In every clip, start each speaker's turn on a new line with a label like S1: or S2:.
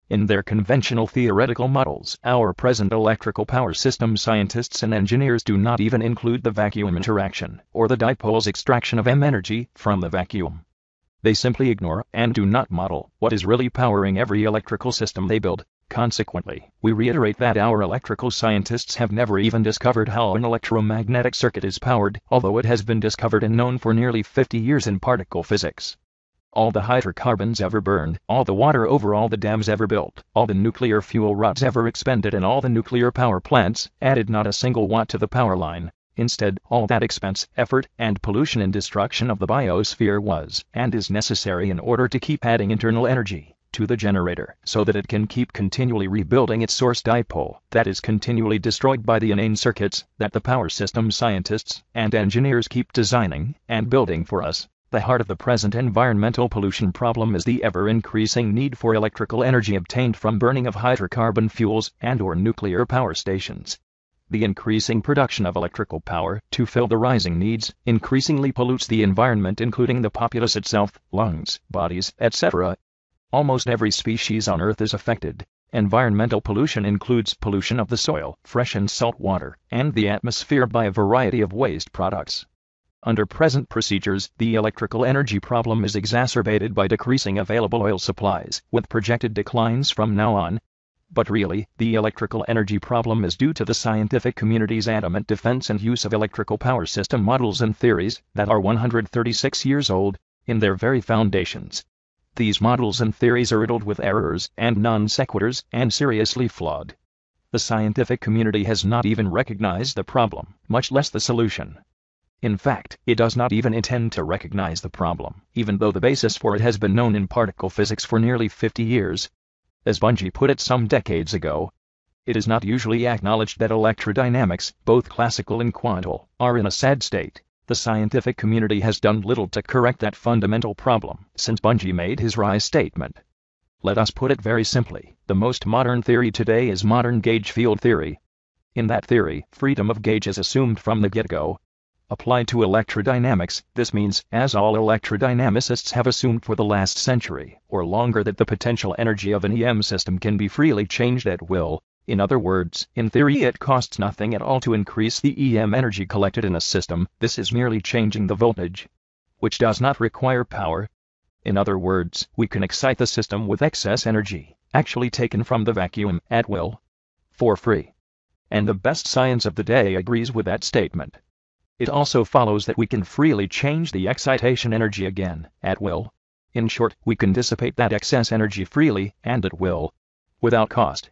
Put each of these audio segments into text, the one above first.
S1: In their conventional theoretical models, our present electrical power system scientists and engineers do not even include the vacuum interaction, or the dipole's extraction of energy from the vacuum. They simply ignore and do not model what is really powering every electrical system they build. Consequently, we reiterate that our electrical scientists have never even discovered how an electromagnetic circuit is powered, although it has been discovered and known for nearly 50 years in particle physics. All the hydrocarbons ever burned, all the water over all the dams ever built, all the nuclear fuel rods ever expended and all the nuclear power plants added not a single watt to the power line. Instead, all that expense, effort, and pollution and destruction of the biosphere was and is necessary in order to keep adding internal energy to the generator, so that it can keep continually rebuilding its source dipole that is continually destroyed by the inane circuits that the power system scientists and engineers keep designing and building for us. The heart of the present environmental pollution problem is the ever-increasing need for electrical energy obtained from burning of hydrocarbon fuels and/or nuclear power stations. The increasing production of electrical power to fill the rising needs increasingly pollutes the environment, including the populace itself, lungs, bodies, etc. Almost every species on Earth is affected. Environmental pollution includes pollution of the soil, fresh and salt water, and the atmosphere by a variety of waste products. Under present procedures, the electrical energy problem is exacerbated by decreasing available oil supplies, with projected declines from now on. But really, the electrical energy problem is due to the scientific community's adamant defense and use of electrical power system models and theories that are 136 years old in their very foundations. These models and theories are riddled with errors and non sequiturs and seriously flawed. The scientific community has not even recognized the problem, much less the solution. In fact, it does not even intend to recognize the problem, even though the basis for it has been known in particle physics for nearly 50 years. As Bunge put it some decades ago, it is not usually acknowledged that electrodynamics, both classical and quantum, are in a sad state. The scientific community has done little to correct that fundamental problem since Bunge made his rise statement. Let us put it very simply, the most modern theory today is modern gauge field theory. In that theory, freedom of gauge is assumed from the get-go. Applied to electrodynamics, this means, as all electrodynamicists have assumed for the last century or longer, that the potential energy of an EM system can be freely changed at will. In other words, in theory it costs nothing at all to increase the EM energy collected in a system. This is merely changing the voltage, which does not require power. In other words, we can excite the system with excess energy, actually taken from the vacuum, at will, for free. And the best science of the day agrees with that statement. It also follows that we can freely change the excitation energy again, at will. In short, we can dissipate that excess energy freely and at will, without cost.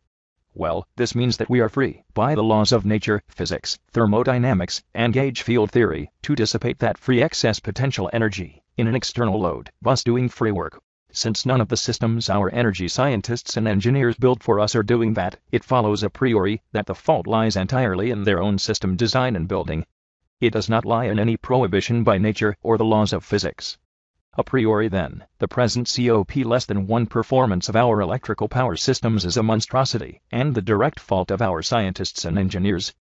S1: Well, this means that we are free, by the laws of nature, physics, thermodynamics, and gauge field theory, to dissipate that free excess potential energy in an external load, thus doing free work. Since none of the systems our energy scientists and engineers build for us are doing that, it follows a priori that the fault lies entirely in their own system design and building. It does not lie in any prohibition by nature or the laws of physics. A priori then, the present COP-1 performance of our electrical power systems is a monstrosity, and the direct fault of our scientists and engineers.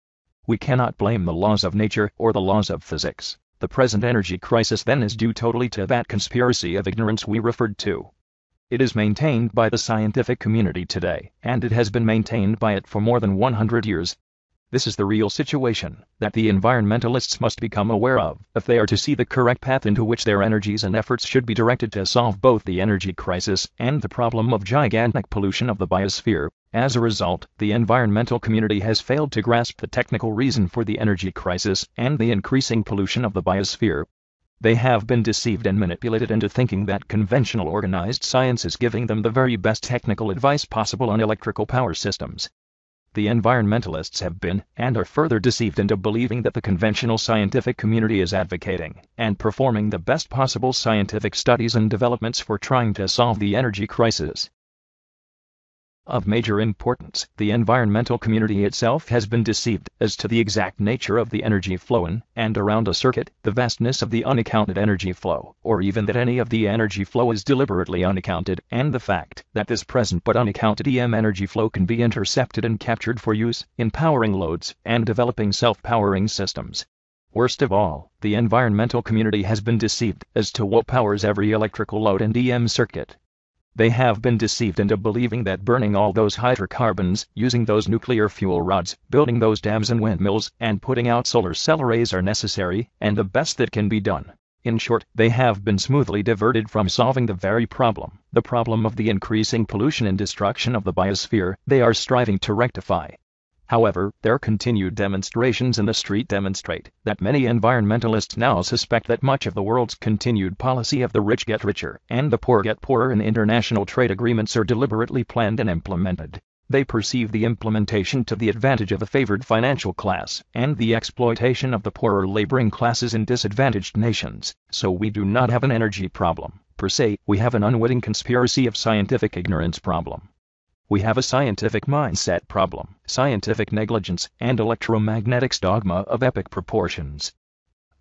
S1: We cannot blame the laws of nature or the laws of physics. The present energy crisis then is due totally to that conspiracy of ignorance we referred to. It is maintained by the scientific community today, and it has been maintained by it for more than 100 years. This is the real situation that the environmentalists must become aware of if they are to see the correct path into which their energies and efforts should be directed to solve both the energy crisis and the problem of gigantic pollution of the biosphere. As a result, the environmental community has failed to grasp the technical reason for the energy crisis and the increasing pollution of the biosphere. They have been deceived and manipulated into thinking that conventional organized science is giving them the very best technical advice possible on electrical power systems. The environmentalists have been, and are further deceived into believing that the conventional scientific community is advocating and performing the best possible scientific studies and developments for trying to solve the energy crisis. Of major importance, the environmental community itself has been deceived as to the exact nature of the energy flow in and around a circuit, the vastness of the unaccounted energy flow, or even that any of the energy flow is deliberately unaccounted, and the fact that this present but unaccounted EM energy flow can be intercepted and captured for use in powering loads and developing self-powering systems. Worst of all, the environmental community has been deceived as to what powers every electrical load and EM circuit. They have been deceived into believing that burning all those hydrocarbons, using those nuclear fuel rods, building those dams and windmills, and putting out solar cell arrays are necessary, and the best that can be done. In short, they have been smoothly diverted from solving the very problem, the problem of the increasing pollution and destruction of the biosphere they are striving to rectify. However, their continued demonstrations in the street demonstrate that many environmentalists now suspect that much of the world's continued policy of the rich get richer and the poor get poorer in international trade agreements are deliberately planned and implemented. They perceive the implementation to the advantage of a favored financial class and the exploitation of the poorer laboring classes in disadvantaged nations. So we do not have an energy problem, per se, we have an unwitting conspiracy of scientific ignorance problem. We have a scientific mindset problem, scientific negligence, and electromagnetics dogma of epic proportions.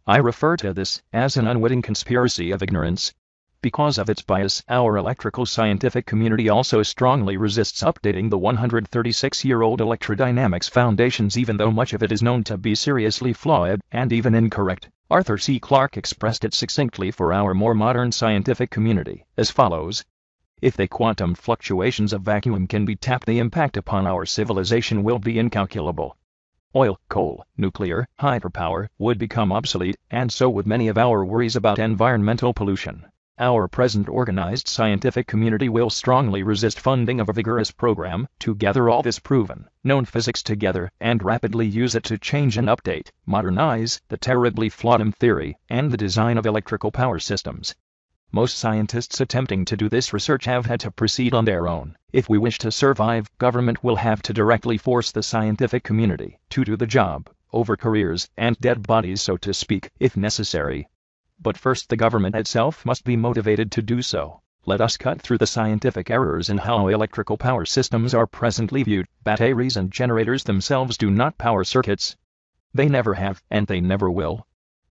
S1: I refer to this as an unwitting conspiracy of ignorance. Because of its bias, our electrical scientific community also strongly resists updating the 136-year-old electrodynamics foundations even though much of it is known to be seriously flawed and even incorrect. Arthur C. Clarke expressed it succinctly for our more modern scientific community, as follows. If the quantum fluctuations of vacuum can be tapped, the impact upon our civilization will be incalculable. Oil, coal, nuclear, hydropower would become obsolete, and so would many of our worries about environmental pollution. Our present organized scientific community will strongly resist funding of a vigorous program to gather all this proven, known physics together and rapidly use it to change and update, modernize the terribly flawed M theory and the design of electrical power systems. Most scientists attempting to do this research have had to proceed on their own. If we wish to survive, government will have to directly force the scientific community to do the job, over careers and dead bodies so to speak, if necessary. But first the government itself must be motivated to do so. Let us cut through the scientific errors in how electrical power systems are presently viewed. Batteries and generators themselves do not power circuits. They never have, and they never will.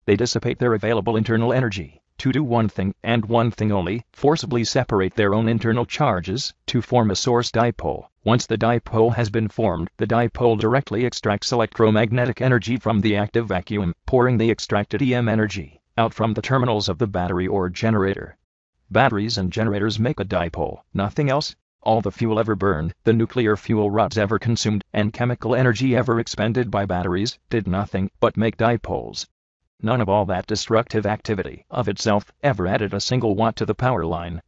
S1: They dissipate their available internal energy to do one thing, and one thing only, forcibly separate their own internal charges, to form a source dipole. Once the dipole has been formed, the dipole directly extracts electromagnetic energy from the active vacuum, pouring the extracted EM energy out from the terminals of the battery or generator. Batteries and generators make a dipole, nothing else. All the fuel ever burned, the nuclear fuel rods ever consumed, and chemical energy ever expended by batteries, did nothing but make dipoles. None of all that destructive activity of itself ever added a single watt to the power line.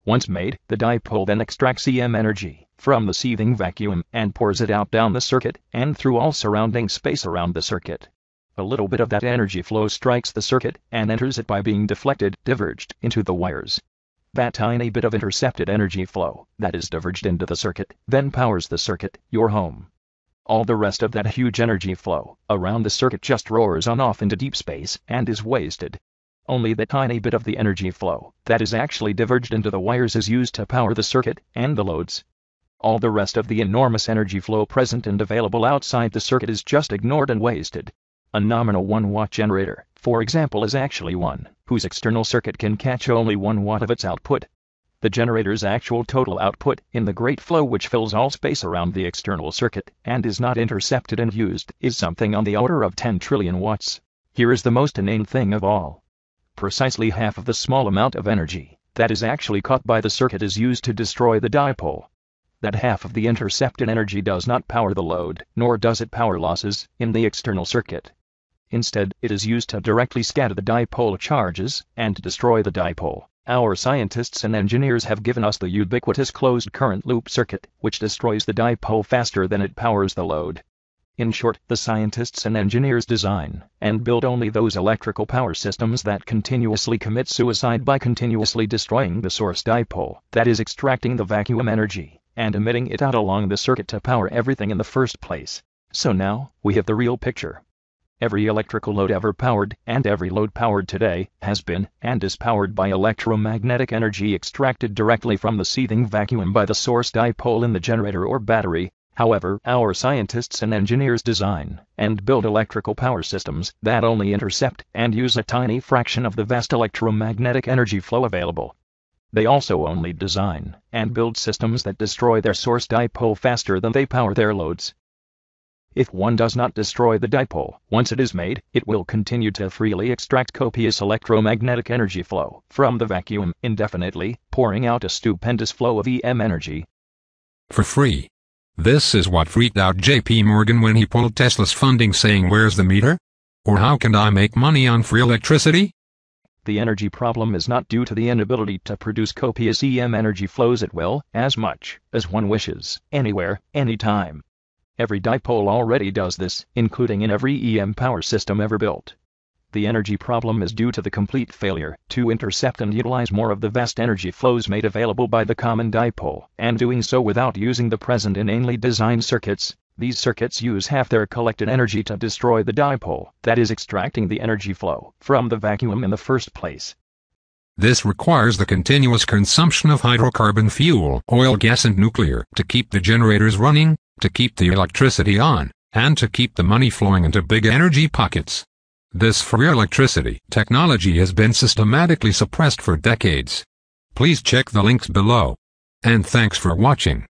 S1: Once made, the dipole then extracts EM energy from the seething vacuum and pours it out down the circuit and through all surrounding space around the circuit. A little bit of that energy flow strikes the circuit and enters it by being deflected, diverged, into the wires. That tiny bit of intercepted energy flow that is diverged into the circuit then powers the circuit, your home. All the rest of that huge energy flow around the circuit just roars on off into deep space and is wasted. Only the tiny bit of the energy flow that is actually diverged into the wires is used to power the circuit and the loads. All the rest of the enormous energy flow present and available outside the circuit is just ignored and wasted. A nominal 1-watt generator, for example, is actually one whose external circuit can catch only 1 watt of its output. The generator's actual total output, in the great flow which fills all space around the external circuit and is not intercepted and used, is something on the order of 10 trillion watts. Here is the most inane thing of all. Precisely half of the small amount of energy that is actually caught by the circuit is used to destroy the dipole. That half of the intercepted energy does not power the load, nor does it power losses in the external circuit. Instead, it is used to directly scatter the dipole charges and destroy the dipole. Our scientists and engineers have given us the ubiquitous closed current loop circuit, which destroys the dipole faster than it powers the load. In short, the scientists and engineers design and build only those electrical power systems that continuously commit suicide by continuously destroying the source dipole that is extracting the vacuum energy and emitting it out along the circuit to power everything in the first place. So now, we have the real picture. Every electrical load ever powered, and every load powered today, has been, and is powered by electromagnetic energy extracted directly from the seething vacuum by the source dipole in the generator or battery. However, our scientists and engineers design and build electrical power systems that only intercept and use a tiny fraction of the vast electromagnetic energy flow available. They also only design and build systems that destroy their source dipole faster than they power their loads. If one does not destroy the dipole, once it is made, it will continue to freely extract copious electromagnetic energy flow from the vacuum indefinitely, pouring out a stupendous flow of EM energy.
S2: For free. This is what freaked out J.P. Morgan when he pulled Tesla's funding, saying, "Where's the meter? Or how can I make money on free electricity?"
S1: The energy problem is not due to the inability to produce copious EM energy flows at will, as much as one wishes, anywhere, anytime. Every dipole already does this, including in every EM power system ever built. The energy problem is due to the complete failure to intercept and utilize more of the vast energy flows made available by the common dipole, and doing so without using the present inanely designed circuits. These circuits use half their collected energy to destroy the dipole, that is extracting the energy flow from the vacuum in the first place.
S2: This requires the continuous consumption of hydrocarbon fuel, oil, gas and nuclear to keep the generators running, to keep the electricity on, and to keep the money flowing into big energy pockets. This free electricity technology has been systematically suppressed for decades. Please check the links below. And thanks for watching.